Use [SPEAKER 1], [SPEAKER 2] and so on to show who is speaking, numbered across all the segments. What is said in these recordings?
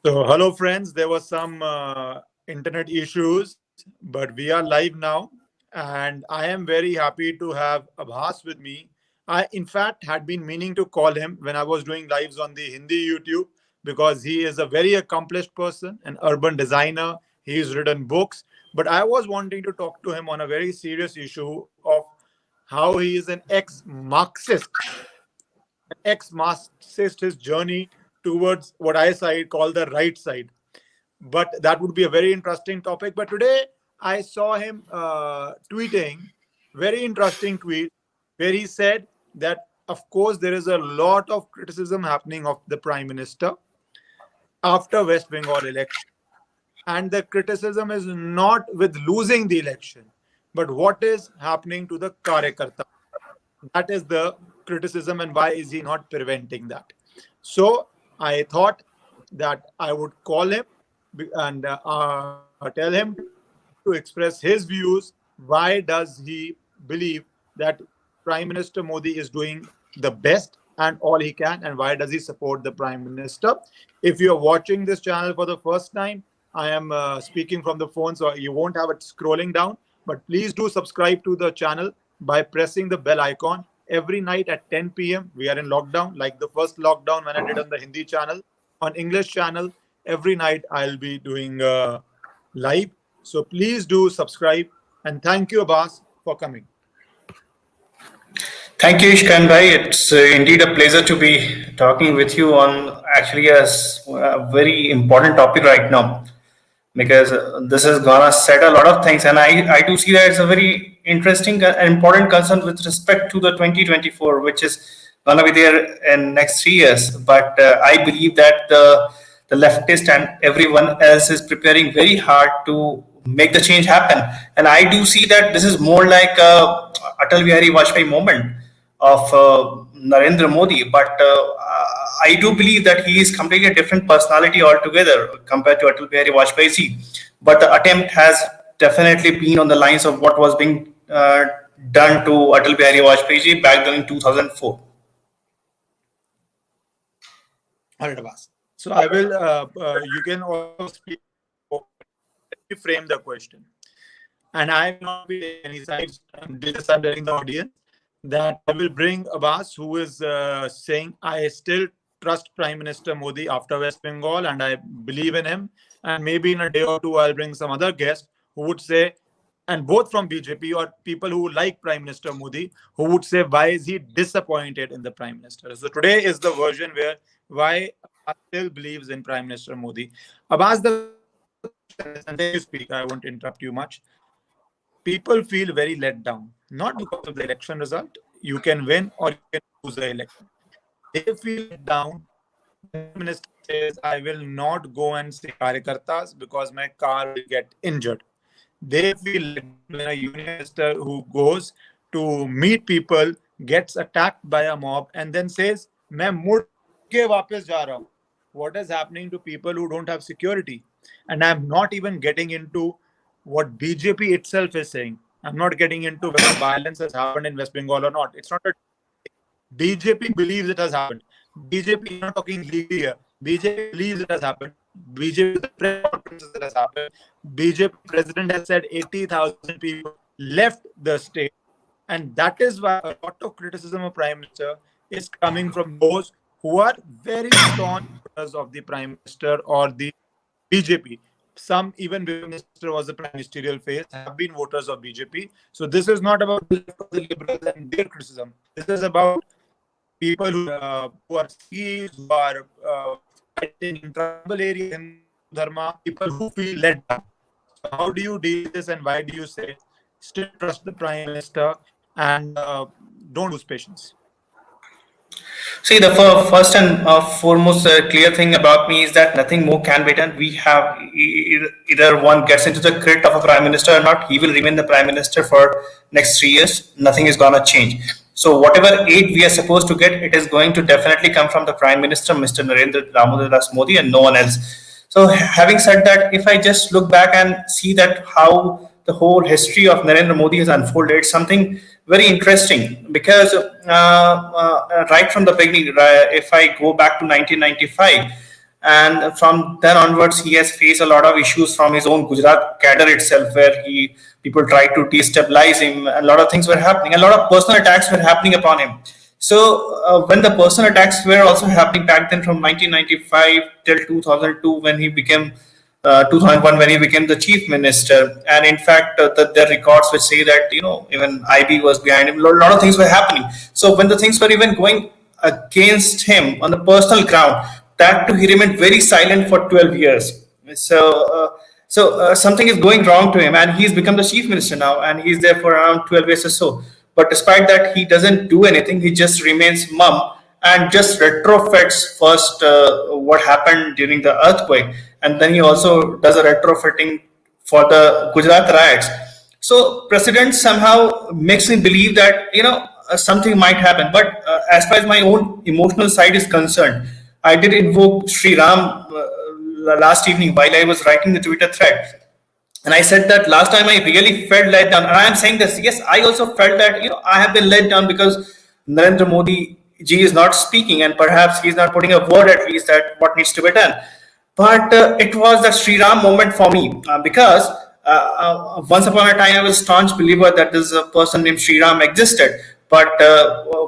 [SPEAKER 1] So, hello, friends. There were some internet issues, but we are live now. And I am very happy to have Abhas with me. I, in fact, had been meaning to call him when I was doing lives on the Hindi YouTube because he is a very accomplished person, an urban designer. He's written books. But I was wanting to talk to him on a very serious issue of how he is an ex-Marxist, his journey towards what I call the right side. But that would be a very interesting topic. But today I saw him tweeting very interesting tweet where he said that of course there is a lot of criticism happening of the prime minister after West Bengal election, and the criticism is not with losing the election, but what is happening to the karyakarta. That is the criticism, and why is he not preventing that? So I thought that I would call him and tell him to express his views. Why does he believe that Prime Minister Modi is doing the best and all he can, and why does he support the Prime Minister? If you are watching this channel for the first time, I am speaking from the phone, so you won't have it scrolling down. But please do subscribe to the channel by pressing the bell icon. Every night at 10 p.m. we are in lockdown, like the first lockdown when I did on the Hindi channel. On English channel, every night I'll be doing live. So please do subscribe, and thank you, Abbas, for coming.
[SPEAKER 2] Thank you, Ishkaran bhai. It's indeed a pleasure to be talking with you on actually a very important topic right now, because this is gonna set a lot of things, and I do see that it's a very interesting and important concern with respect to the 2024, which is gonna be there in next 3 years. But I believe that the leftist and everyone else is preparing very hard to make the change happen, and I do see that this is more like a Atal Bihari Vajpayee moment of Narendra Modi, but I do believe that he is completely a different personality altogether compared to Atal Bihari Vajpayee ji. But the attempt has definitely been on the lines of what was being done to Atal Bihari Vajpayee ji back then in 2004.
[SPEAKER 1] All right, Abbas. So I will, you can also speak, frame the question. And I will not be taking any sides. I'm telling the audience that I will bring Abbas, who is saying, I still trust Prime Minister Modi after West Bengal and I believe in him. And maybe in a day or two, I'll bring some other guest who would say, and both from BJP or people who like Prime Minister Modi, who would say, why is he disappointed in the Prime Minister? So today is the version where why I still believes in Prime Minister Modi. Abbas, and then you speak, I won't interrupt you much. People feel very let down, not because of the election result. You can win or you can lose the election. They feel let down. The minister says, I will not go and see karyakartas because my car will get injured. They feel let down when a union minister who goes to meet people gets attacked by a mob and then says, "मैं मुड़ के वापस जा रहा हूँ." What is happening to people who don't have security? And I'm not even getting into what BJP itself is saying. I'm not getting into whether violence has happened in West Bengal or not. It's not a BJP believes it has happened. BJP is not talking legally here. BJP believes it has happened. BJP it has happened. BJP president has said 80,000 people left the state, and that is why a lot of criticism of Prime Minister is coming from those who are very staunch supporters of the Prime Minister or the BJP. Some, even before the minister was the prime ministerial phase, have been voters of BJP. So this is not about the Liberals and their criticism. This is about people who are Sikhs, who are fighting in tribal areas in Dharma, people who feel let down. So how do you deal with this, and why do you say still trust the Prime Minister and don't lose patience?
[SPEAKER 2] See, the first and foremost clear thing about me is that nothing more can be done. We have either one gets into the credit of a prime minister or not, he will remain the prime minister for next 3 years. Nothing is gonna change. So whatever aid we are supposed to get, it is going to definitely come from the prime minister, Mr. Narendra Damodar Das Modi, and no one else. So having said that, if I just look back and see that how the whole history of Narendra Modi has unfolded, it's something very interesting, because right from the beginning, if I go back to 1995, And from then onwards, he has faced a lot of issues from his own Gujarat cadre itself, where people tried to destabilize him. A lot of things were happening. A lot of personal attacks were happening upon him. So when the personal attacks were also happening back then from 1995 till 2002, when he became 2001, when he became the chief minister, and in fact, the records which say that even IB was behind him. A lot of things were happening. So when the things were even going against him on the personal ground, that too he remained very silent for 12 years. So something is going wrong to him, and he's become the chief minister now, and he's there for around 12 years or so. But despite that, he doesn't do anything. He just remains mum and just retrofits first what happened during the earthquake, and then he also does a retrofitting for the Gujarat riots. So president somehow makes me believe that something might happen. But as far as my own emotional side is concerned, I did invoke Sri Ram last evening while I was writing the Twitter thread. And I said that last time I really felt let down. And I am saying this, yes, I also felt that, I have been let down because Narendra Modi ji is not speaking, and perhaps he is not putting a word at least that what needs to be done. But it was the Sri Ram moment for me because once upon a time I was a staunch believer that this person named Sri Ram existed. But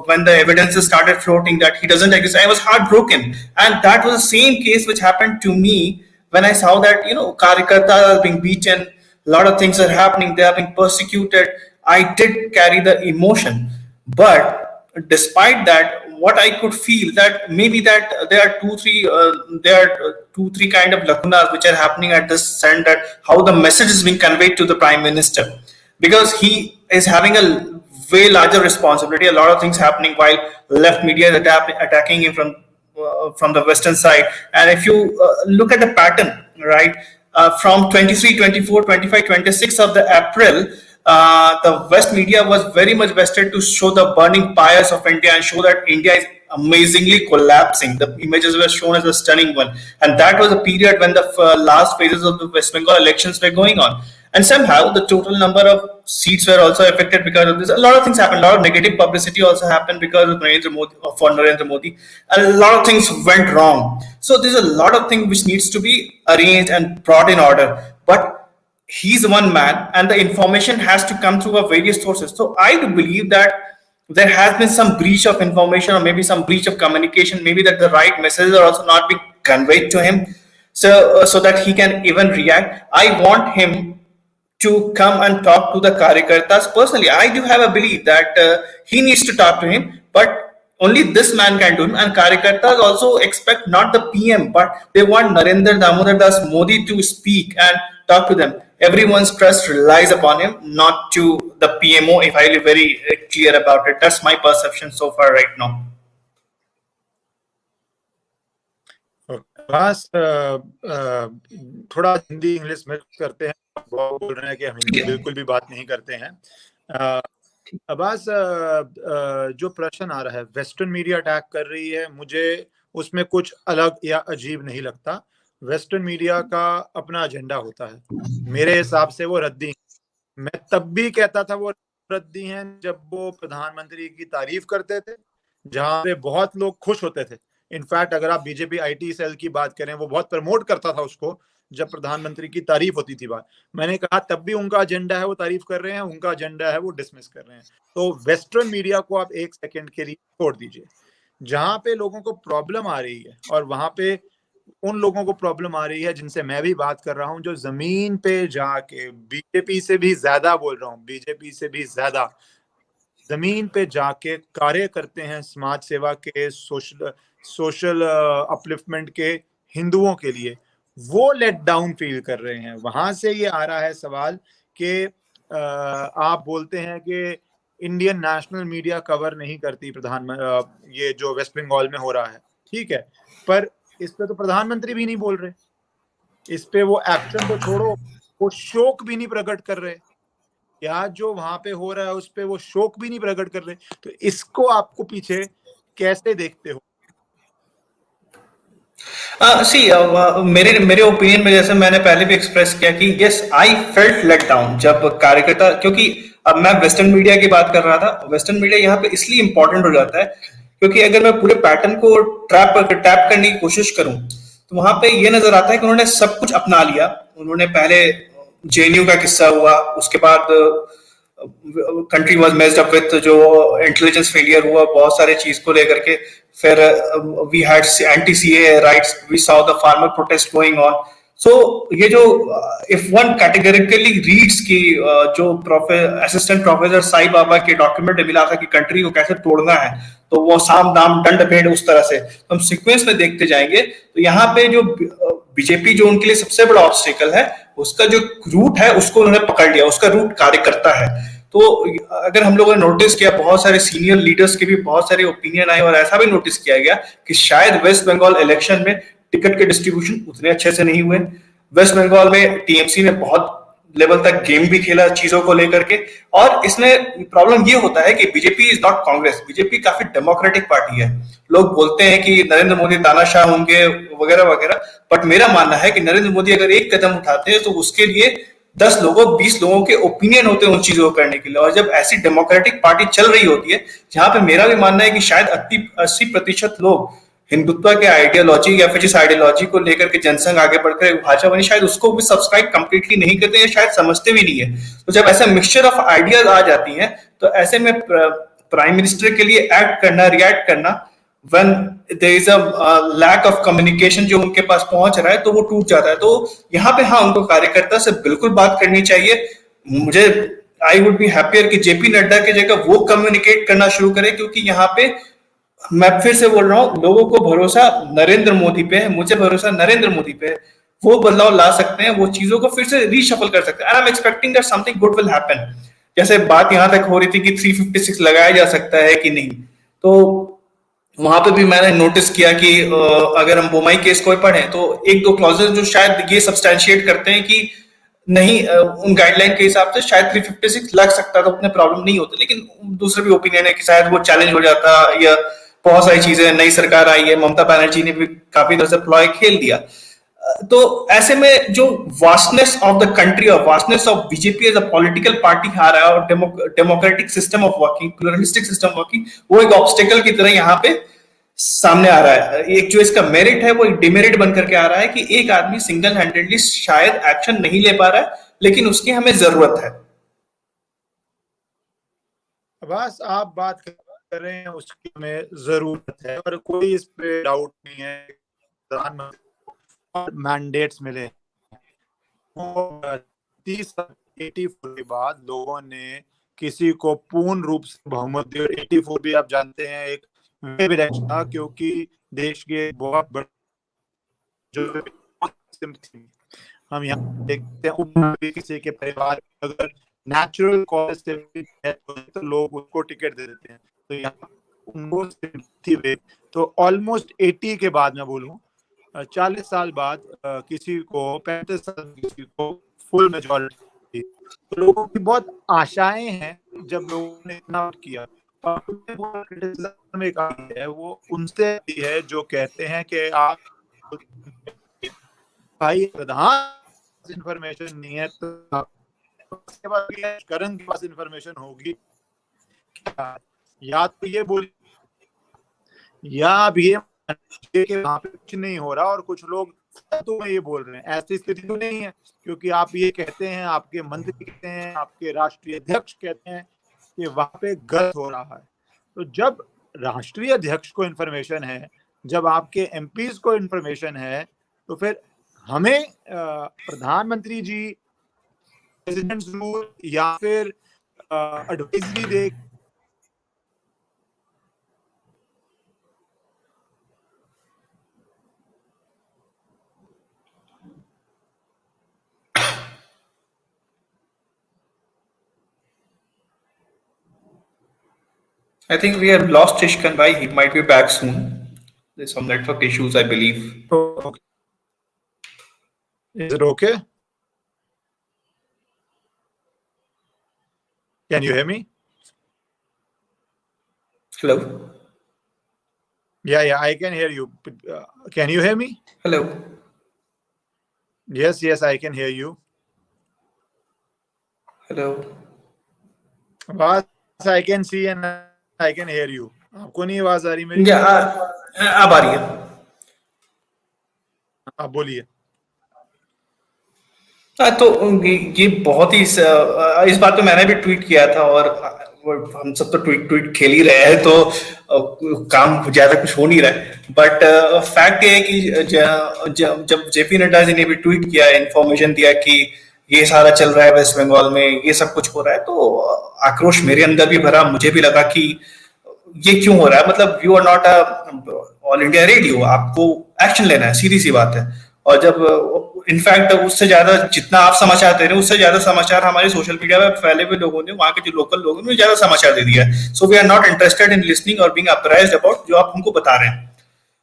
[SPEAKER 2] when the evidences started floating that he doesn't exist, I was heartbroken. And that was the same case which happened to me when I saw that, Karyakartas are being beaten, a lot of things are happening, they are being persecuted. I did carry the emotion. But despite that, what I could feel that maybe that there are two, three kind of lacunas which are happening at this end, that how the message is being conveyed to the Prime Minister. Because he is having a way larger responsibility, a lot of things happening while left media is attacking him from the western side. And if you look at the pattern, right, from 23, 24, 25, 26 of the April, the West media was very much vested to show the burning pyres of India and show that India is amazingly collapsing. The images were shown as a stunning one. And that was a period when the last phases of the West Bengal elections were going on. And somehow the total number of seats were also affected because of this. A lot of things happened. A lot of negative publicity also happened because of Narendra Modi. A lot of things went wrong. So there's a lot of things which needs to be arranged and brought in order. But he's one man, and the information has to come through various sources. So I do believe that there has been some breach of information, or maybe some breach of communication. Maybe that the right messages are also not being conveyed to him, so that he can even react. I want him to come and talk to the Karyakartas personally. I do have a belief that he needs to talk to him, but only this man can do it. And Karyakartas also expect not the PM, but they want Narendra Damodar Das Modi to speak and talk to them. Everyone's trust relies upon him, not to the PMO, if I be very clear about it. That's my perception so far right now.
[SPEAKER 1] बस थोड़ा Hindi English mix करते हैं. बहुत बोल रहे हैं कि हम हिंदी बिल्कुल भी बात नहीं करते हैं. अब्बास, जो प्रश्न आ रहा है, वेस्टर्न मीडिया अटैक कर रही है, मुझे उसमें कुछ अलग या अजीब नहीं लगता. वेस्टर्न मीडिया का अपना एजेंडा होता है. मेरे हिसाब से वो रद्दी. मैं तब भी कहता था वो रद्दी हैं जब वो प्रधानमंत्री की तारीफ करते थे, जहां पे बहुत लोग खुश होते थे. इनफैक्ट अगर आप बीजेपी आईटी सेल की बात करें, वो बहुत प्रमोट करता था उसको जब प्रधानमंत्री की तारीफ होती थी बात. मैंने कहा तब भी उनका एजेंडा है वो तारीफ कर रहे हैं, उनका एजेंडा है वो डिसमिस कर रहे हैं. तो वेस्टर्न मीडिया को आप एक सेकंड के लिए छोड़ दीजिए. जहां पे लोगों को प्रॉब्लम आ रही है, और वहां पे उन लोगों को प्रॉब्लम आ रही है जिनसे मैं भी बात कर रहा हूं, जो जमीन पे जाके बीजेपी से भी ज्यादा बोल रहा हूं, बीजेपी से भी ज्यादा जमीन पे जाके कार्य करते हैं समाज सेवा के, सोशल अपलिफ्टमेंट के, हिंदुओं के लिए, वो लेट डाउन फील कर रहे हैं. वहां से ये आ रहा है सवाल कि आप बोलते हैं कि इंडियन नेशनल मीडिया कवर नहीं करती ये जो वेस्ट बंगाल में हो रहा है. ठीक है, पर इस पे तो प्रधानमंत्री भी नहीं बोल रहे. इस पे वो एक्शन तो छोड़ो, वो शोक भी नहीं प्रकट कर रहे. या जो वहां पे हो रहा है उस पे वो शोक भी नहीं प्रकट कर रहे. तो इसको आपको पीछे कैसे देखते हो?
[SPEAKER 2] मेरे ओपिनियन में, जैसे मैंने पहले भी एक्सप्रेस किया कि yes, I felt let down जब कार्यकर्ता, क्योंकि अब मैं वेस्टर्न मीडिया की बात कर रहा था. वेस्टर्न मीडिया यहाँ पे इसलिए इंपॉर्टेंट हो जाता है क्योंकि अगर मैं पूरे पैटर्न को टैप करने की कोशिश करूं, तो वहां पे ये नजर आता है कि उन्होंने सब कुछ अपना लिया। उन्होंने पहले जेएनयू का किस्सा हुआ, उसके बाद country was messed up with जो इंटेलिजेंस फेलियर हुआ बहुत सारे चीज को लेकर के, फिर we had anti CAA riots, we saw the farmer protest going on. So ये जो इफ वन कैटेगरिकली रीड्स की जो असिस्टेंट प्रोफेसर साई बाबा के डॉक्यूमेंट में मिला था कि कंट्री को कैसे तोड़ना है, तो वो साम दाम दंड भेद उस तरह से हम सीक्वेंस में देखते जाएंगे। तो यहाँ पे जो बीजेपी जो उनके लिए सबसे बड़ा ऑब्स्टिकल है, उसका जो रूट है उसको उन्होंने पकड़ लिया, उसका रूट कार्य करता है। तो अगर हम लोगों ने नोटिस किया, बहुत सारे सीनियर लीडर्स के भी बहुत सारे ओपिनियन आए और ऐसा भी नोटिस किया गया कि शायद वेस्ट बंगाल इलेक्शन में टिकट के डिस्ट्रीब्यूशन उतने अच्छे से नहीं हुए। वेस्ट बंगाल में टीएमसी ने बहुत लेवल तक गेम भी खेला चीजों को लेकर के, और इसमें प्रॉब्लम ये होता है कि BJP is not Congress. BJP काफी डेमोक्रेटिक पार्टी है। लोग बोलते हैं कि नरेंद्र मोदी तानाशाह होंगे वगैरह वगैरह, बट मेरा मानना है कि नरेंद्र मोदी अगर एक कदम उठाते हैं तो उसके लिए 10 लोगों 20 लोगों के ओपिनियन होते हैं उन चीजों को करने के लिए। और जब ऐसी डेमोक्रेटिक पार्टी चल रही होती है, जहां पे मेरा भी मानना है कि शायद 80% लोग हिंदुत्व के आइडियोलॉजी या फिर जिस आइडियोलॉजी को लेकर के जनसंघ आगे बढ़कर भाजपा बनी, शायद उसको भी सब्सक्राइब कंप्लीटली नहीं करते हैं, शायद समझते भी नहीं है। तो जब ऐसा मिक्सचर ऑफ आइडियाज आ जाती हैं, तो ऐसे में प्राइम मिनिस्टर के लिए एक्ट करना, रिएक्ट करना, when there is a lack of communication जो उनके पास पहुंच रहा है, तो वो टूट जाता है। तो यहाँ पे हाँ, उनको कार्यकर्ता से बिल्कुल बात करनी चाहिए। मुझे आई वुड बी हैप्पियर कि जेपी नड्डा की जगह वो कम्युनिकेट करना शुरू करे, क्योंकि यहाँ पे मैं फिर से बोल रहा हूँ, लोगों को भरोसा नरेंद्र मोदी पे है, मुझे भरोसा नरेंद्र मोदी पे है। वो बदलाव ला सकते हैं, वो चीजों को फिर से रीशफल कर सकते हैं। And I am expecting that something good will happen. जैसे बात यहां तक हो रही थी कि 356 लगाया जा सकता है कि नहीं, तो वहां पे भी मैंने नोटिस किया कि अगर हम बोमाई केस को पढ़ें तो एक दो क्लॉजेस जो शायद ये सब्सटैंशिएट करते हैं कि नहीं, उन गाइडलाइन के हिसाब से शायद 356 लग सकता था, उतने प्रॉब्लम नहीं होते। लेकिन दूसरे भी ओपिनियन है कि शायद वो चैलेंज हो जाता, या बहुत सारी चीजें, नई सरकार आई है, ममता बनर्जी ने भी काफी तरह से प्लॉय खेल दिया। तो ऐसे में जो वास्टनेस ऑफ द कंट्री और vastness of BJP as a political party आ रहा है, और democratic system of working, pluralistic system working, वो एक ऑब्स्टिकल की तरह यहाँ पे सामने आ रहा है। एक जो इसका मेरिट है वो एक डिमेरिट बन करके आ रहा है कि एक आदमी सिंगल हैंडेडली शायद एक्शन नहीं ले पा रहा है, लेकिन उसकी हमें जरूरत है।
[SPEAKER 1] बस आप बात कर रहे हैं, उसकी हमें जरूरत है और कोई इस पे डाउट नहीं है। प्रधानमंत्री और मैंडेट्स मिले, 84 के बाद लोगों ने किसी को पूर्ण रूप से बहुमत दी। और 84 भी आप जानते हैं एक वेव इलेक्शन था, क्योंकि देश के बहुत बड़े जो हम यहाँ देखते हैं, किसी के परिवार अगर नेचुरल कॉज से तो लोग उसको टिकट दे देते हैं। तो यहाँ उनको थी, तो ऑलमोस्ट 80 के बाद मैं बोलूँ 40 साल बाद किसी को 35 साल किसी को फुल मेजॉरिटी, तो लोगों की बहुत आशाएं हैं। जब लोगों ने इतना किया, में कहा है वो उनसे भी है जो कहते हैं कि आप भाई प्रधान इंफॉर्मेशन नहीं है, तो उसके बाद इश्करन के पास इंफॉर्मेशन होगी क्या? या तो ये बोल, या अब ये कि वहां पे कुछ नहीं हो रहा और कुछ लोग तो ये बोल रहे हैं। ऐसी स्थिति तो नहीं है, क्योंकि आप ये कहते हैं, आपके मंत्री कहते हैं, आपके राष्ट्रीय अध्यक्ष कहते हैं कि वहां पे गलत हो रहा है। तो जब राष्ट्रीय अध्यक्ष को इन्फॉर्मेशन है, जब आपके एमपीज को इन्फॉर्मेशन है, तो फिर हमें प्रधानमंत्री जी प्रेसिडेंट्स रूल या फिर advisory they.
[SPEAKER 2] I think we have lost Ishkan bhai. He might be back soon. There's some network issues, I believe.
[SPEAKER 1] Okay. Is it okay? Can you hear me?
[SPEAKER 2] Hello.
[SPEAKER 1] Yeah, I can hear you. Can you hear me?
[SPEAKER 2] Hello.
[SPEAKER 1] Yes, I can hear you.
[SPEAKER 2] Hello.
[SPEAKER 1] Bas, I can see and I can hear you. आपको नहीं आवाज आ रही मेरी?
[SPEAKER 2] अब आ रही है।
[SPEAKER 1] आप बोलिए।
[SPEAKER 2] तो ये बहुत ही इस बात पे मैंने भी ट्वीट किया था, और हम सब तो ट्वीट ट्वीट खेल ही रहे हैं, तो काम ज्यादा कुछ हो नहीं रहा है। बट फैक्ट ये है कि जब जेपी नड्डा जी ने भी ट्वीट किया, इन्फॉर्मेशन दिया कि ये सारा चल रहा है वेस्ट बंगाल में, ये सब कुछ हो रहा है, तो आक्रोश मेरे अंदर भी भरा। मुझे भी लगा कि ये क्यों हो रहा है, मतलब you are not All India Radio, आपको एक्शन लेना है, सीधी सी बात है। और जब इनफैक्ट उससे ज्यादा जितना आप समाचार दे रहे हैं, उससे ज्यादा समाचार हमारे सोशल मीडिया पे फैले हुए लोगों ने, वहां के जो लोकल लोगों ने ज्यादा समाचार दे दिया है। So we are not interested in listening और बीइंग अप्राइज्ड अबाउट जो आप हमको बता रहे हैं।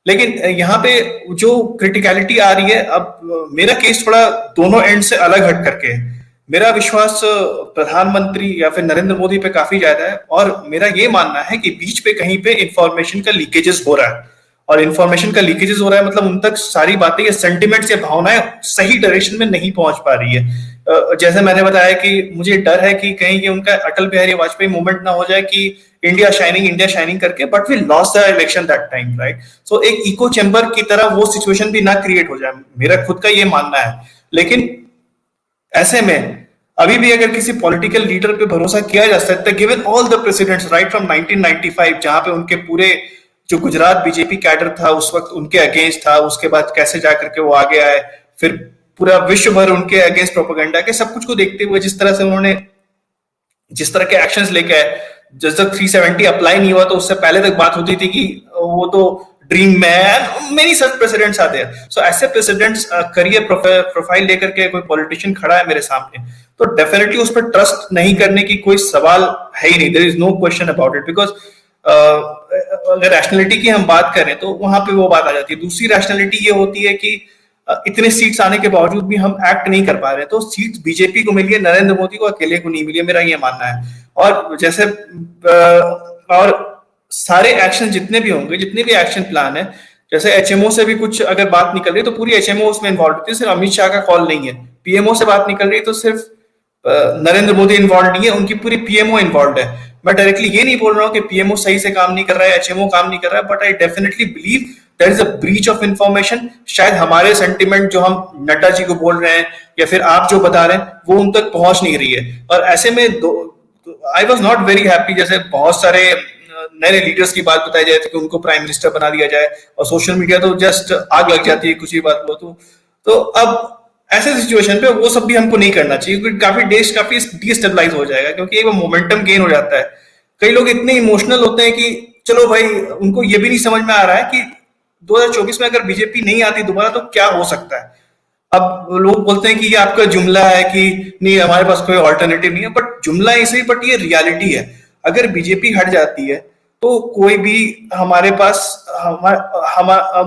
[SPEAKER 2] लेकिन यहाँ पे जो क्रिटिकलिटी आ रही है, अब मेरा केस थोड़ा दोनों एंड से अलग हट करके है। मेरा विश्वास प्रधानमंत्री या फिर नरेंद्र मोदी पे काफी ज्यादा है, और मेरा ये मानना है कि बीच पे कहीं पे इंफॉर्मेशन का लीकेजेस हो रहा है। और इंफॉर्मेशन का लीकेजेस हो रहा है मतलब उन तक सारी बातें या सेंटिमेंट्स या भावनाएं सही डायरेक्शन में नहीं पहुंच पा रही है। जैसे मैंने बताया कि मुझे डर है कि कहीं ये उनका अटल बिहारी वाजपेयी मूवमेंट ना हो जाए कि इंडिया शाइनिंग करके, but we lost the election that time, right. So एक इको चैम्बर की तरह वो सिचुएशन भी ना क्रिएट हो जाए, मेरा खुद का ये मानना है। लेकिन ऐसे में अभी भी अगर किसी पॉलिटिकल लीडर पे भरोसा किया जा सकता है, given all the presidents right from 1995, जहां पे उनके पूरे जो गुजरात बीजेपी कैडर था उस वक्त उनके अगेंस्ट था, उसके बाद कैसे जाकर के वो आगे आए, फिर पूरा विश्व भर उनके अगेंस्ट प्रोपेगेंडा के सब कुछ को देखते हुए जिस तरह से उन्होंने जिस तरह के एक्शंस लेके आए, जब तक 370 अप्लाई नहीं हुआ तो उससे पहले तक बात होती थी कि वो तो dream man, many such presidents आते हैं। सो ऐसे प्रेसिडेंट्स करियर प्रोफाइल लेकर के कोई पॉलिटिशियन खड़ा है मेरे सामने, तो डेफिनेटली उस पर ट्रस्ट नहीं करने की कोई सवाल है ही नहीं, there is no question about it. Because अगर रैशनैलिटी की हम बात करें तो वहां पे वो बात आ जाती है। दूसरी रैशनैलिटी ये होती है कि इतने सीट्स आने के बावजूद भी हम एक्ट नहीं कर पा रहे, तो सीट्स बीजेपी को मिली है, नरेंद्र मोदी को अकेले को नहीं मिली है, मेरा ये मानना है। और जैसे और सारे एक्शन जितने भी होंगे, जितने भी एक्शन प्लान है, जैसे एचएमओ से भी कुछ अगर बात निकल रही है तो पूरी एचएमओ उसमें इन्वॉल्व होती है, सिर्फ अमित शाह का कॉल नहीं है। पीएमओ से बात निकल रही है तो सिर्फ नरेंद्र मोदी इन्वॉल्व नहीं है, उनकी पूरी पीएमओ इन्वॉल्व है। मैं डायरेक्टली ये नहीं बोल रहा हूँ कि पीएमओ सही से काम नहीं कर रहा है, एचएमओ काम नहीं कर रहा है, but I definitely believe there is a breach of information. शायद हमारे सेंटिमेंट जो हम नड्डा जी को बोल रहे हैं या फिर आप जो बता रहे हैं वो उन तक पहुंच नहीं रही है। और ऐसे में I was not very happy, जैसे बहुत सारे नए लीडर्स की बात बताई जाए कि उनको प्राइम मिनिस्टर बना दिया जाए, और सोशल मीडिया तो जस्ट आग लग जाती है कुछ ही बात हो तो अब ऐसे सिचुएशन पे वो सब भी हमको नहीं करना चाहिए, क्योंकि काफी देश काफी डिस्टेबलाइज हो जाएगा, क्योंकि वो मोमेंटम गेन हो जाता है। कई लोग इतने इमोशनल होते हैं कि चलो भाई, उनको ये भी नहीं समझ में आ रहा है कि 2024 में अगर बीजेपी नहीं आती दोबारा तो क्या हो सकता है। अब लोग बोलते हैं कि ये आपका जुमला है कि नहीं हमारे पास कोई ऑल्टरनेटिव नहीं है, बट जुमला ऐसे ही, बट ये रियलिटी है। अगर बीजेपी हट जाती है तो कोई भी हमारे पास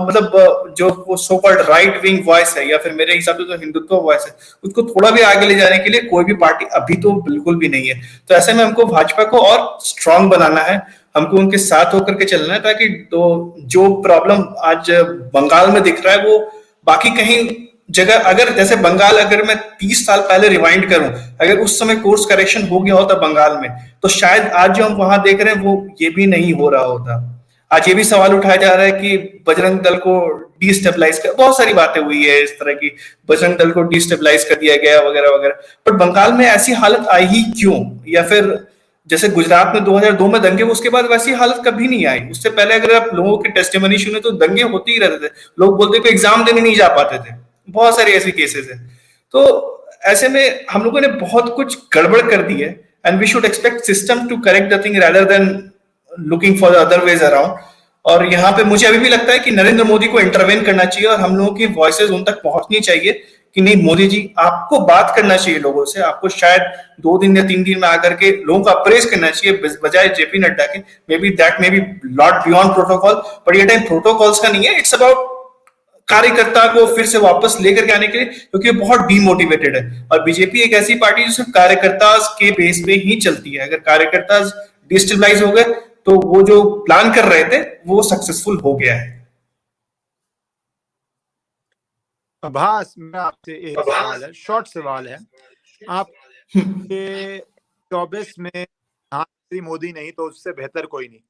[SPEAKER 2] मतलब जो so called right wing voice है, या फिर मेरे हिसाब से जो हिंदुत्व वॉइस है, उसको थोड़ा भी आगे ले जाने के लिए कोई भी पार्टी अभी तो बिल्कुल भी नहीं है। तो ऐसे में हमको भाजपा को और स्ट्रांग बनाना है, हमको उनके साथ होकर के चलना है, ताकि तो जो प्रॉब्लम आज बंगाल में दिख रहा है वो बाकी कहीं जगह, अगर जैसे बंगाल, अगर मैं 30 साल पहले रिवाइंड करूं, अगर उस समय कोर्स करेक्शन हो गया होता बंगाल में, तो शायद आज जो हम वहां देख रहे हैं वो ये भी नहीं हो रहा होता। आज ये भी सवाल उठाया जा रहा है कि बजरंग दल को डिस्टेबलाइज कर, बहुत सारी बातें हुई है इस तरह की, बजरंग दल को डिस्टेबलाइज कर दिया गया वगैरह वगैरह, बट बंगाल में ऐसी हालत आई ही क्यों? या फिर जैसे गुजरात में 2002 में दंगे, उसके बाद वैसी हालत कभी नहीं आई। उससे पहले अगर आप लोगों के टेस्टिमनी सुने तो दंगे होते ही रहते थे, लोग बोलते थे एग्जाम देने नहीं जा पाते थे, बहुत सारे ऐसे केसेस हैं। तो ऐसे में हम लोगों ने बहुत कुछ गड़बड़ कर दी है, and we should expect system to correct the thing rather than looking for the other ways around. और यहाँ पे मुझे अभी भी लगता है कि नरेंद्र मोदी को इंटरवेन करना चाहिए, और हम लोगों की वॉइसेस उन तक पहुंचनी चाहिए कि नहीं मोदी जी, आपको बात करना चाहिए लोगों से, आपको शायद 2 दिन या 3 दिन में आकर के लोगों का अप्रेज करना चाहिए बजाय जेपी नड्डा के। May be that may be lot beyond protocol, but ये टाइम प्रोटोकॉल्स का नहीं है, इट्स अबाउट कार्यकर्ता को फिर से वापस लेकर के आने के लिए, क्योंकि बहुत डीमोटिवेटेड है। और बीजेपी एक ऐसी पार्टी जो सिर्फ कार्यकर्ता के बेस पे ही चलती है। अगर कार्यकर्ता डिस्टेबलाइज हो गए तो वो जो प्लान कर रहे थे वो सक्सेसफुल हो गया है।
[SPEAKER 1] आभास, मेरा आपसे एक सवाल है, शॉर्ट सवाल है। आप 24 में प्रधानमंत्री मोदी नहीं तो उससे बेहतर कोई नहीं,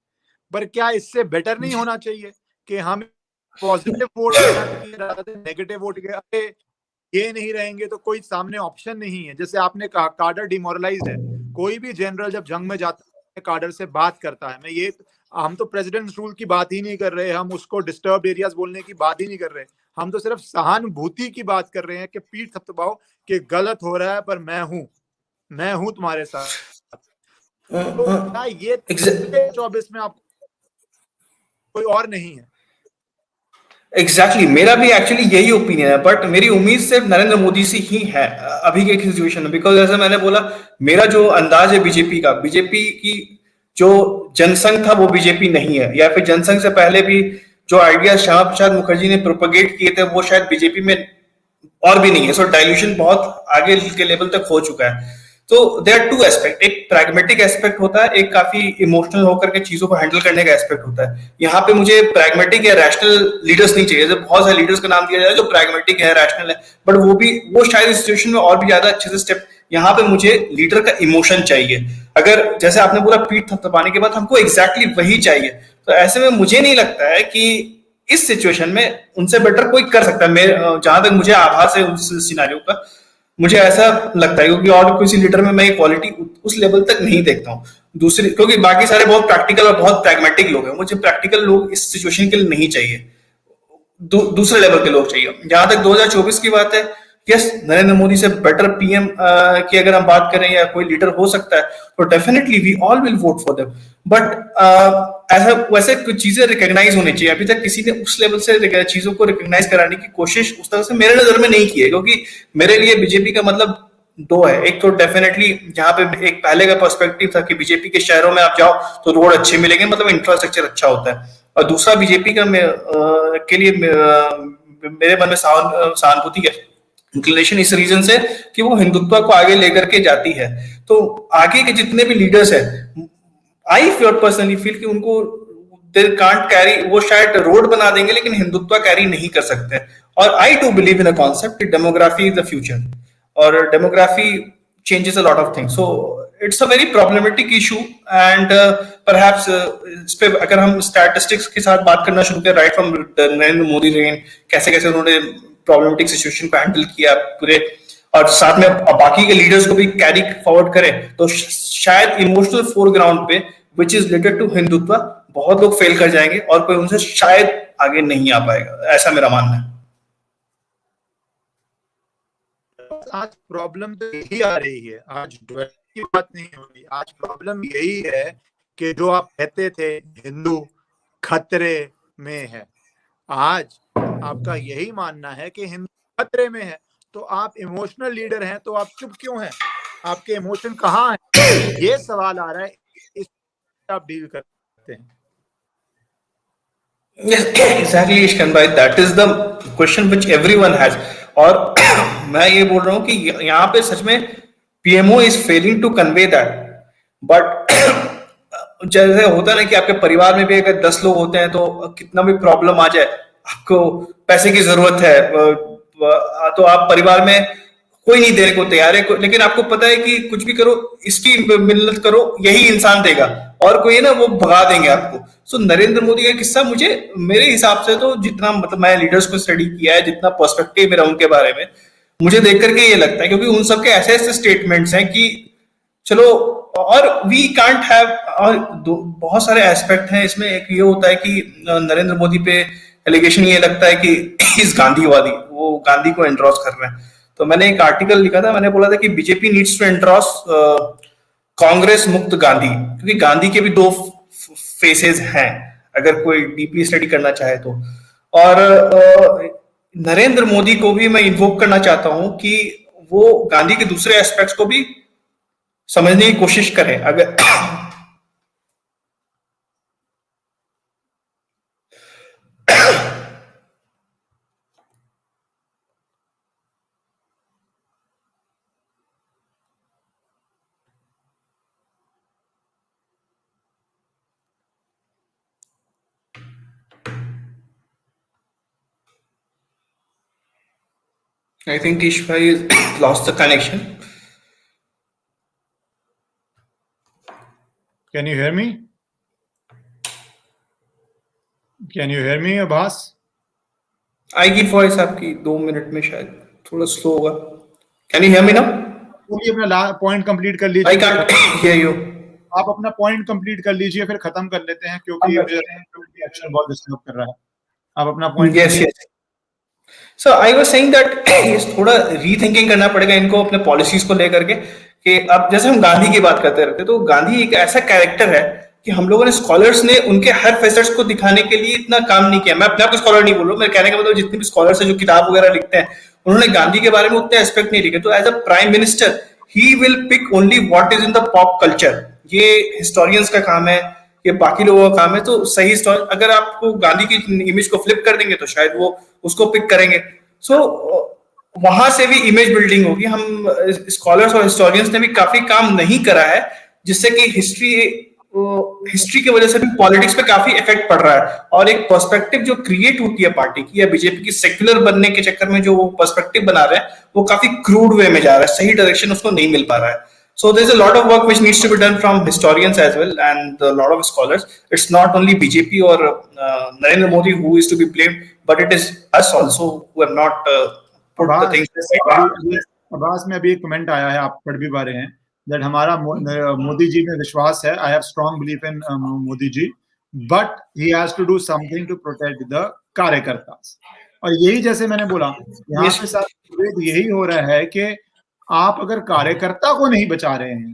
[SPEAKER 1] पर क्या इससे बेटर नहीं होना चाहिए कि हम पॉजिटिव वोट किया, नेगेटिव वोट किया। ये नहीं रहेंगे तो कोई सामने ऑप्शन नहीं है। जैसे आपने कहा काडर डिमोरलाइज्ड है, कोई भी जनरल जब जंग में जाता है काडर से बात करता है। हम तो प्रेसिडेंट रूल की बात ही नहीं कर रहे, हम उसको डिस्टर्ब एरियाज बोलने की बात ही नहीं कर रहे, हम तो सिर्फ सहानुभूति की बात कर रहे हैं कि पीठ थपथपाओ कि गलत हो रहा है पर मैं हूं तुम्हारे साथ। तो क्या ये 24 में आपको कोई और नहीं है?
[SPEAKER 2] एग्जैक्टली मेरा भी एक्चुअली यही ओपिनियन है, बट मेरी उम्मीद सिर्फ नरेंद्र मोदी से ही है अभी के सिचुएशन में। बिकॉज जैसे मैंने बोला, मेरा जो अंदाज है बीजेपी का, बीजेपी की जो जनसंघ था वो बीजेपी नहीं है, या फिर जनसंघ से पहले भी जो आइडिया श्यामा प्रसाद मुखर्जी ने प्रोपगेट किए थे वो शायद बीजेपी में और भी नहीं है। सो डाइल्यूशन बहुत आगे के लेवल तक हो चुका है। तो देयर आर टू एस्पेक्ट, एक प्रैग्मेटिक एस्पेक्ट होता है, एक काफी इमोशनल होकर के चीजों को हैंडल करने का एस्पेक्ट होता है। यहाँ पे मुझे प्रैग्मेटिक या रैशनल लीडर्स नहीं चाहिए। बहुत सारे लीडर्स का नाम दिया जाए जो प्रैग्मेटिक है, रैशनल है, बट वो शायद इस सिचुएशन में और भी ज्यादा अच्छे से स्टेप। यहाँ पे मुझे लीडर का इमोशन चाहिए। अगर जैसे आपने बोला पीठ थपथपाने के बाद, हमको एग्जैक्टली वही चाहिए। तो ऐसे में मुझे नहीं लगता है कि इस सिचुएशन में उनसे बेटर कोई कर सकता है। जहां तक मुझे आभास है उस सिनारियो का, मुझे ऐसा लगता है, क्योंकि और किसी लीडर में मैं क्वालिटी उस लेवल तक नहीं देखता हूँ। दूसरी, क्योंकि बाकी सारे बहुत प्रैक्टिकल और बहुत प्रैग्मेटिक लोग हैं, मुझे प्रैक्टिकल लोग इस सिचुएशन के लिए नहीं चाहिए। दूसरे लेवल के लोग चाहिए। जहां तक 2024 की बात है, यस, नरेंद्र मोदी से बेटर पीएम की अगर हम बात करें या कोई लीडर हो सकता है, तो definitely we all will vote for them. But ऐसा वैसे कुछ चीजें रिकॉग्नाइज होनी चाहिए। अभी तक किसी ने उस लेवल से चीजों को रिकॉग्नाइज कराने की कोशिश उस तरह से मेरे नजर में नहीं की है। क्योंकि मेरे लिए बीजेपी का मतलब दो है। एक तो डेफिनेटली जहां पे एक पहले का पर्सपेक्टिव था कि बीजेपी के शहरों में आप जाओ तो रोड अच्छे मिलेंगे, मतलब इंफ्रास्ट्रक्चर अच्छा होता है। और दूसरा, बीजेपी का के लिए मेरे मन में सहानुभूति है, इंक्लिनेशन इस रीजन से कि वो हिंदुत्व को आगे लेकर के जाती है। तो आगे के जितने भी लीडर्स हैं, आई फील पर्सनली फील कि उनको दे कांट कैरी, वो शायद रोड बना देंगे लेकिन हिंदुत्व कैरी नहीं कर सकते। और I do believe in a concept, demography is the future, और demography changes a lot of things. So it's a very problematic issue, and perhaps इस पे अगर हम statistics के साथ बात करना शुरू करें, right from Narendra Modi rain, कैसे कैसे उन्होंने problematic situation को हैंडल किया पूरे, और साथ में बाकी के लीडर्स को भी कैरी फॉरवर्ड करें, तो शायद इमोशनल फोरग्राउंड पे which is related to Hindutva बहुत लोग फेल कर जाएंगे और कोई उनसे शायद आगे नहीं आ पाएगा, ऐसा मेरा मानना है।
[SPEAKER 1] आज प्रॉब्लम तो यही आ रही है, आज की बात नहीं हो रही, आज प्रॉब्लम यही है कि जो आप कहते थे हिंदू खतरे में है, आज आपका यही मानना है कि हिंदू खतरे में है। तो आप इमोशनल लीडर हैं तो आप चुप क्यों हैं? आपके इमोशन कहाँ हैं? ये सवाल आ रहा है, इस आप डील करते हैं।
[SPEAKER 2] Exactly, Ishkan bhai, that is the question which everyone has. और मैं ये बोल रहा हूँ कि यहाँ पे सच में PMO is failing to convey that. But जैसे होता है ना कि आपके परिवार में भी अगर 10 लोग होते हैं तो कितना भी प्रॉब्लम आ जाए, आपको पैसे की जरूरत है, तो आप परिवार में कोई नहीं देने को तैयार है, लेकिन आपको पता है कि कुछ भी करो, इसकी मिन्नत करो, यही इंसान देगा, और कोई है ना वो भगा देंगे आपको। सो नरेंद्र मोदी का किस्सा मुझे, मेरे हिसाब से तो जितना मतलब मैं लीडर्स को स्टडी किया है, जितना पर्सपेक्टिव मेरा उनके बारे में, मुझे देख करके ये लगता है, क्योंकि उन सबके ऐसे ऐसे स्टेटमेंट्स हैं कि चलो, और वी कांट हैव, और बहुत सारे एस्पेक्ट हैं इसमें। एक ये होता है कि नरेंद्र मोदी पे एलिगेशन ये लगता है कि इस गांधीवादी, वो गांधी को एंड्रोस कर रहे हैं। तो मैंने एक आर्टिकल लिखा था, मैंने बोला था कि BJP needs to endorse Congress मुक्त गांधी, क्योंकि गांधी के भी दो फेसेस हैं अगर कोई डीपली स्टडी करना चाहे तो। और नरेंद्र मोदी को भी मैं इन्वोक करना चाहता हूं कि वो गांधी के दूसरे एस्पेक्ट्स को भी समझने की कोशिश करें। अगर I think Ishbhai lost the connection.
[SPEAKER 1] Can you hear me? Can you hear me, Abbas?
[SPEAKER 2] आएगी वॉइस आपकी 2 मिनट में, शायद थोड़ा स्लो होगा। Can you hear me now?
[SPEAKER 1] बोलिए, अपना पॉइंट कंप्लीट कर
[SPEAKER 2] आई
[SPEAKER 1] लीजिए, फिर
[SPEAKER 2] कांट हियर यू।
[SPEAKER 1] आप अपना पॉइंट कंप्लीट कर लीजिए, फिर खत्म कर लेते हैं, क्योंकि मुझे एक्शन बहुत डिस्टर्ब कर रहा है। आप अपना point
[SPEAKER 2] yes
[SPEAKER 1] complete.
[SPEAKER 2] Yes. So I was saying that थोड़ा रीथिंकिंग करना पड़ेगा इनको अपने पॉलिसीज को लेकर के, कि अब जैसे हम गांधी की बात करते रहते हैं, तो गांधी एक ऐसा कैरेक्टर है कि हम लोगों ने, स्कॉलर्स ने उनके हर फेसेट्स को दिखाने के लिए इतना काम नहीं किया। मैं अपने आप को स्कॉलर नहीं बोल रहा हूँ, मेरे कहने का मतलब जितने भी स्कॉलर्स हैं जो किताब वगैरह लिखते हैं, उन्होंने गांधी के बारे में उतने एस्पेक्ट नहीं लिखे। तो as a prime minister he will pick only what is in the pop culture. ये हिस्टोरियंस का काम है, ये बाकी लोगों का काम है। तो सही स्टोरी, अगर आपको गांधी की इमेज को फ्लिप कर देंगे तो शायद वो उसको पिक करेंगे। सो वहां से भी इमेज बिल्डिंग होगी। हम स्कॉलर्स और हिस्टोरियंस ने भी काफी काम नहीं करा है, जिससे कि हिस्ट्री की वजह से भी पॉलिटिक्स पे काफी इफेक्ट पड़ रहा है। और एक पर्सपेक्टिव जो क्रिएट होती है पार्टी की या बीजेपी की, सेक्युलर बनने के चक्कर में जो वो पर्सपेक्टिव बना रहे हैं, वो काफी क्रूड वे में जा रहा है, सही डायरेक्शन उसको नहीं मिल पा रहा है। So there's a lot of work which needs to be done from historians as well and a lot of scholars. It's not only BJP or Narendra Modi who is to be blamed, but it is us also who have not put the things right.
[SPEAKER 1] Abbas में अभी एक comment आया है, आप पढ़ भी पा रहे हैं, दैट हमारा मोदी जी में विश्वास है, I have strong belief in Modi ji, but he has to do something to protect the कार्यकर्ता। और यही, जैसे मैंने बोला, यहाँ पे साथ यही हो रहा है कि आप अगर कार्यकर्ता को नहीं बचा रहे हैं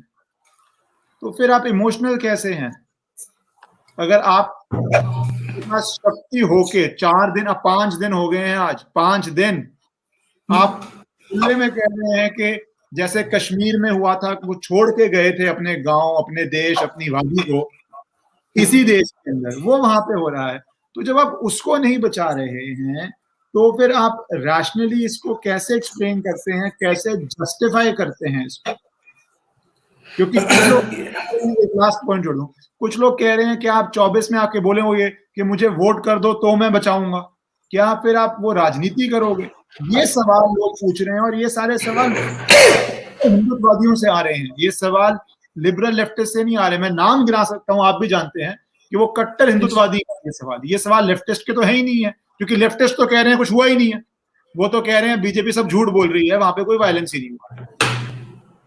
[SPEAKER 1] तो फिर आप इमोशनल कैसे हैं? अगर आप शक्ति होके 4 दिन, अब 5 दिन हो गए हैं, आज 5 दिन आप खुले में कह रहे हैं कि जैसे कश्मीर में हुआ था, वो छोड़ के गए थे अपने गांव, अपने देश, अपनी वादी को, इसी देश के अंदर वो वहां पे हो रहा है। तो जब आप उसको नहीं बचा रहे हैं तो फिर आप रैशनली इसको कैसे एक्सप्लेन करते हैं, कैसे जस्टिफाई करते हैं इसको? क्योंकि कुछ लोग, एक लास्ट पॉइंट जोड़ दूं, कुछ लोग कह रहे हैं कि आप 24 में आके बोले हो ये कि मुझे वोट कर दो तो मैं बचाऊंगा, क्या फिर आप वो राजनीति करोगे? ये सवाल लोग पूछ रहे हैं, और ये सारे सवाल हिंदुत्ववादियों से आ रहे हैं, ये सवाल लिबरल लेफ्टिस्ट से नहीं आ रहे। मैं नाम गिरा सकता हूं, आप भी जानते हैं कि वो कट्टर हिंदुत्ववादी है। ये सवाल लेफ्टिस्ट के तो है ही नहीं है, क्योंकि लेफ्टिस्ट तो कह रहे हैं कुछ हुआ ही नहीं है, वो तो कह रहे हैं बीजेपी सब झूठ बोल रही है, वहां पे कोई वायलेंस ही नहीं हुआ।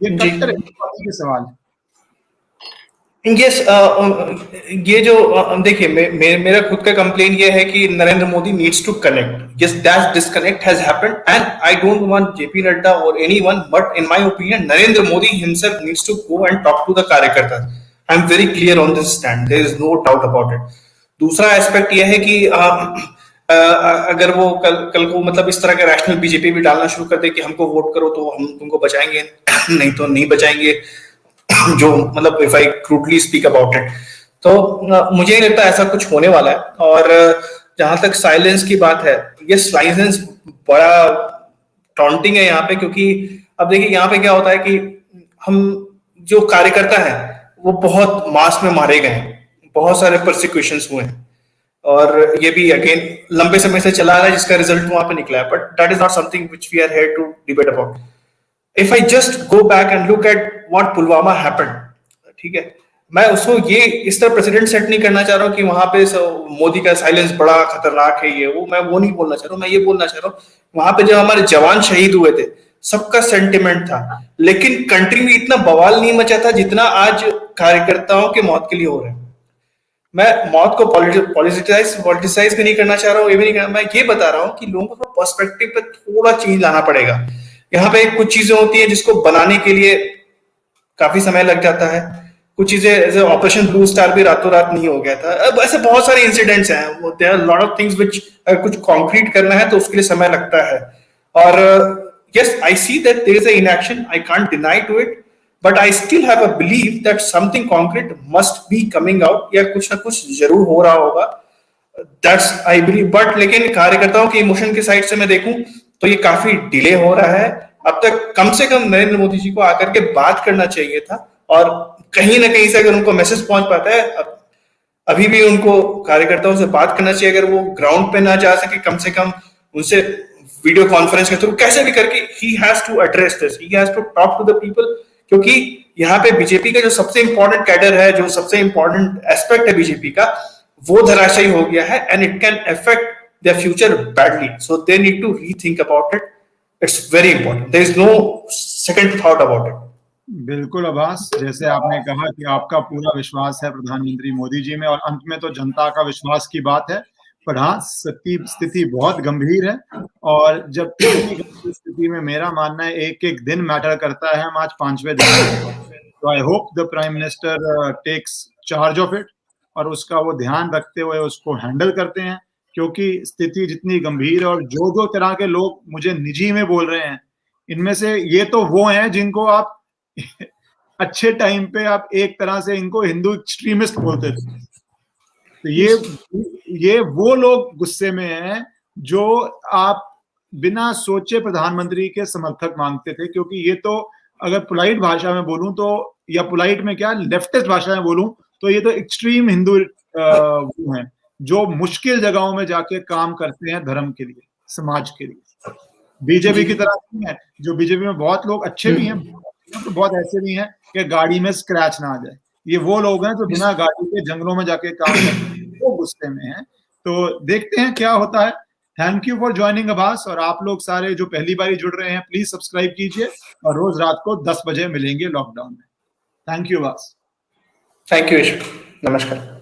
[SPEAKER 1] ये कट्टर हिंदुत्ववादी के सवाल है।
[SPEAKER 2] यस, ये जो देखिए, मेरा खुद का कंप्लेन ये है कि Narendra Modi needs to connect. Yes, that disconnect has happened and I don't want JP Nadda और anyone, but in my opinion Narendra Modi himself needs to go and talk to the karyakarta. I am very clear on this stand, there is no doubt about it. दूसरा aspect यह है कि अगर वो कल को मतलब इस तरह का रैशनल बीजेपी भी डालना शुरू कर दे कि हमको वोट करो तो हम तुमको बचाएंगे, नहीं तो नहीं बचाएंगे, जो मतलब if I crudely speak about it, तो मुझे नहीं लगता ऐसा कुछ होने वाला है। और जहां तक साइलेंस की बात है, ये साइलेंस बड़ा टॉन्टिंग है यहाँ पे, क्योंकि अब देखिए यहाँ पे क्या होता है कि हम जो कार्यकर्ता है वो बहुत मास में मारे गए हैं, बहुत सारे प्रोसिक्यूशंस हुए हैं, और ये भी अगेन लंबे समय से चला आ रहा है, जिसका रिजल्ट वहां पे निकला है। But that is not something which we are here to debate about. If I just go back and look at what Pulwama happened, ठीक है, मैं उसको ये इस तरह प्रेसिडेंट सेट नहीं करना चाह रहा हूँ कि वहां पे मोदी का साइलेंस बड़ा खतरनाक है, ये वो, मैं वो नहीं बोलना चाह रहा हूँ। मैं ये बोलना चाह रहा हूँ, वहां पे जब हमारे जवान शहीद हुए थे, सबका सेंटिमेंट था, लेकिन कंट्री में इतना बवाल नहीं मचा था जितना आज कार्यकर्ताओं के मौत के लिए हो रहा है। मैं मौत को पॉलिटिसाइज भी नहीं करना चाह रहा हूँ, ये भी नहीं करना, मैं ये बता रहा हूँ कि लोगों को पर्सपेक्टिव पे थोड़ा चेंज लाना पड़ेगा। यहाँ पे कुछ चीजें होती हैं जिसको बनाने के लिए काफी समय लग जाता है, कुछ चीजें जैसे ऑपरेशन ब्लू स्टार भी रातों रात नहीं हो गया था। अब ऐसे बहुत सारे इंसिडेंट्स हैं, there are lot of things which कुछ कॉन्क्रीट करना है तो उसके लिए समय लगता है। और yes, I see that there is a inaction, I can't deny to it, but I still have a believe that something concrete must be coming out, या कुछ ना कुछ जरूर हो रहा होगा, दैट्स आई बिलीव। बट लेकिन कार्यकर्ताओं के इमोशन की साइड से मैं देखूं तो ये काफी डिले हो रहा है। अब तक कम से कम नरेंद्र मोदी जी को आकर के बात करना चाहिए था, और कहीं ना कहीं से अगर उनको मैसेज पहुंच पाता है, अभी भी उनको कार्यकर्ताओं से बात करना चाहिए। अगर वो ग्राउंड पे ना जा सके, कम से कम उनसे वीडियो कॉन्फ्रेंस के थ्रू कैसे भी करके he has to address this, he has to talk to the people, क्योंकि यहाँ पे बीजेपी का जो सबसे इंपॉर्टेंट कैडर है, जो सबसे इंपॉर्टेंट एस्पेक्ट है बीजेपी का, वो धराशायी हो गया है, and it can affect their future badly. So they need to rethink about it. It's very important. There is no second thought about it.
[SPEAKER 3] बिल्कुल अब्बास, जैसे आपने कहा कि आपका पूरा विश्वास है प्रधानमंत्री मोदी जी में, और अंत में तो जनता का विश्वास की बात है। पर हाँ, स्थिति बहुत गंभीर है, और जब इतनी गंभीर स्थिति में मेरा मानना है एक एक दिन मैटर करता है। हम आज 5वें दिन, तो I hope the prime minister takes charge of it और उसका वो ध्यान रखते हुए उसको हैंडल करते हैं, क्योंकि स्थिति जितनी गंभीर है, और जो तरह के लोग मुझे निजी में बोल रहे हैं, इनमें से ये तो वो हैं जिनको आप अच्छे टाइम पे आप एक तरह से इनको हिंदू एक्सट्रीमिस्ट बोलते थे। तो ये वो लोग गुस्से में हैं जो आप बिना सोचे प्रधानमंत्री के समर्थक मांगते थे, क्योंकि ये तो अगर पोलाइट भाषा में बोलूं तो, या पोलाइट में क्या, लेफ्टिस्ट भाषा में बोलूं तो ये तो एक्सट्रीम हिंदू वो हैं जो मुश्किल जगहों में जाके काम करते हैं धर्म के लिए, समाज के लिए। बीजेपी की तरह नहीं है, जो बीजेपी में बहुत लोग अच्छे भी हैं, तो बहुत ऐसे भी हैं कि गाड़ी में स्क्रैच ना आ जाए। ये वो लोग हैं जो बिना गाड़ी के जंगलों में जाके काम करते हैं, वो गुस्से में हैं। तो देखते हैं क्या होता है। Thank you for joining Abbas, और आप लोग सारे जो पहली बार जुड़ रहे हैं प्लीज सब्सक्राइब कीजिए, और रोज रात को 10 बजे मिलेंगे लॉकडाउन में। Thank you Abbas.
[SPEAKER 2] Thank you, नमस्कार।